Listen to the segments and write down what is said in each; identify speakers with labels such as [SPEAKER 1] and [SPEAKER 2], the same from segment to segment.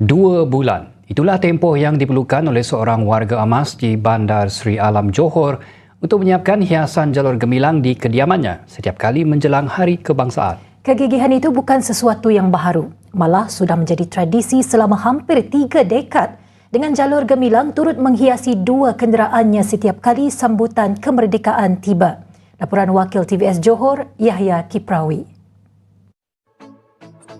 [SPEAKER 1] 2 bulan. Itulah tempoh yang diperlukan oleh seorang warga Amas di Bandar Seri Alam Johor untuk menyiapkan hiasan jalur gemilang di kediamannya setiap kali menjelang Hari Kebangsaan.
[SPEAKER 2] Kegigihan itu bukan sesuatu yang baharu, malah sudah menjadi tradisi selama hampir 3 dekad dengan jalur gemilang turut menghiasi 2 kenderaannya setiap kali sambutan kemerdekaan tiba. Laporan Wakil TVS Johor, Yahya Kiprawi.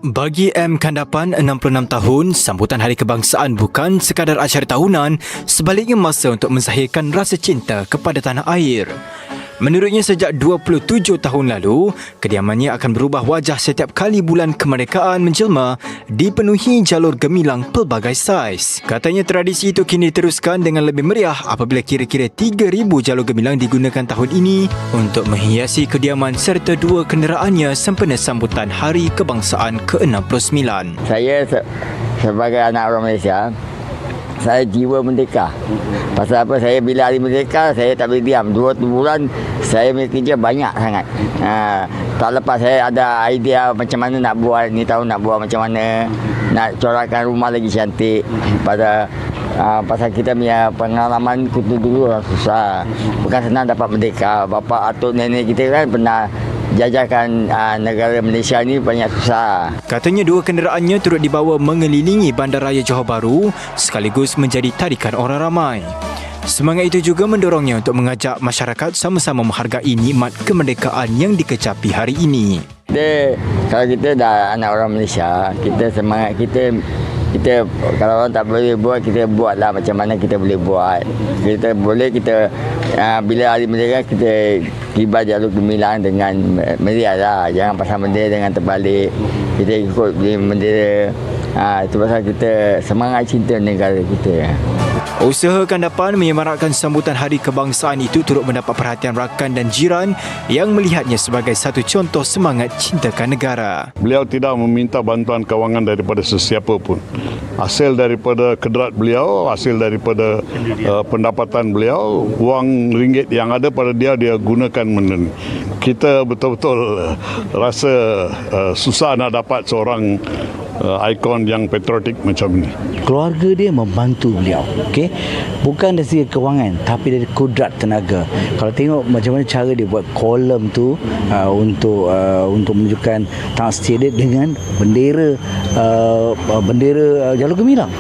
[SPEAKER 3] Bagi M. Kandapan, 66 tahun, sambutan Hari Kebangsaan bukan sekadar acara tahunan, sebaliknya masa untuk menzahirkan rasa cinta kepada tanah air. Menurutnya, sejak 27 tahun lalu, kediamannya akan berubah wajah setiap kali bulan kemerdekaan menjelma, dipenuhi jalur gemilang pelbagai saiz. Katanya tradisi itu kini diteruskan dengan lebih meriah apabila kira-kira 3,000 jalur gemilang digunakan tahun ini untuk menghiasi kediaman serta 2 kenderaannya sempena sambutan Hari Kebangsaan ke-69.
[SPEAKER 4] Saya sebagai anak orang Malaysia, saya jiwa merdeka. Pasal apa? Saya bila hari merdeka, saya tak boleh diam. 2 bulan saya kerja banyak sangat. Tak lepas saya ada idea macam mana nak buat ni, tahun nak buat macam mana, nak corakkan rumah lagi cantik. Pasal kita punya pengalaman kutu dulu orang susah. Bukan senang dapat merdeka. Bapa atuk nenek kita kan pernah jajakan negara Malaysia ni banyak susah.
[SPEAKER 3] Katanya 2 kenderaannya turut dibawa mengelilingi Bandaraya Johor Bahru sekaligus menjadi tarikan orang ramai. Semangat itu juga mendorongnya untuk mengajak masyarakat sama-sama menghargai nikmat kemerdekaan yang dikecapi hari ini.
[SPEAKER 4] Kalau kita dah anak orang Malaysia, kita semangat kita kalau orang tak boleh buat, kita buatlah macam mana kita boleh buat. Bila hari merdeka kita kibar jalur gemilang dengan meriah lah. Jangan pasang bendera dengan terbalik. Kita ikut bendera. Itu pasal kita semangat cinta negara kita.
[SPEAKER 3] Usaha Kandapan menyemarakkan sambutan Hari Kebangsaan itu turut mendapat perhatian rakan dan jiran yang melihatnya sebagai satu contoh semangat cintakan negara.
[SPEAKER 5] Beliau tidak meminta bantuan kewangan daripada sesiapa pun. Hasil daripada kederat beliau, hasil daripada pendapatan beliau, wang ringgit yang ada pada dia gunakan benda ni. Kita betul-betul rasa susah nak dapat seorang ikon yang patriotik macam ini.
[SPEAKER 6] Keluarga dia membantu beliau, okey? Bukan dari segi kewangan, tapi dari kudrat tenaga. Kalau tengok macam mana cara dia buat kolom tu untuk menunjukkan tangan setia dia dengan bendera jalur gemilang.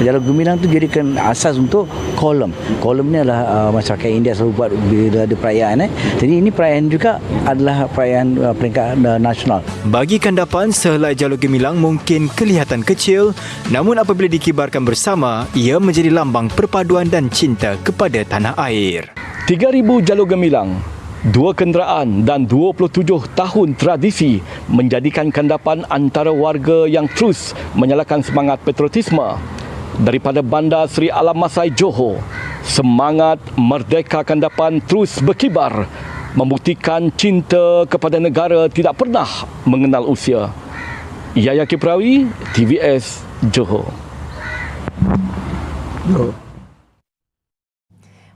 [SPEAKER 6] Jalur gemilang tu jadikan asas untuk kolom. Kolom ni adalah masyarakat India selalu buat bila ada perayaan. Jadi ini perayaan juga adalah perayaan peringkat nasional.
[SPEAKER 3] Bagi Kandapan, sehelai jalur gemilang mungkin kelihatan kecil, namun apabila dikibarkan bersama, ia menjadi lambang perpaduan dan cinta kepada tanah air.
[SPEAKER 7] 3,000 jalur gemilang, 2 kenderaan dan 27 tahun tradisi menjadikan Kandapan antara warga yang terus menyalakan semangat patriotisme. Daripada Bandar Seri Alam Masai Johor, semangat merdeka Kandapan terus berkibar, membuktikan cinta kepada negara tidak pernah mengenal usia. Yahya Kiprawi, TVS Johor.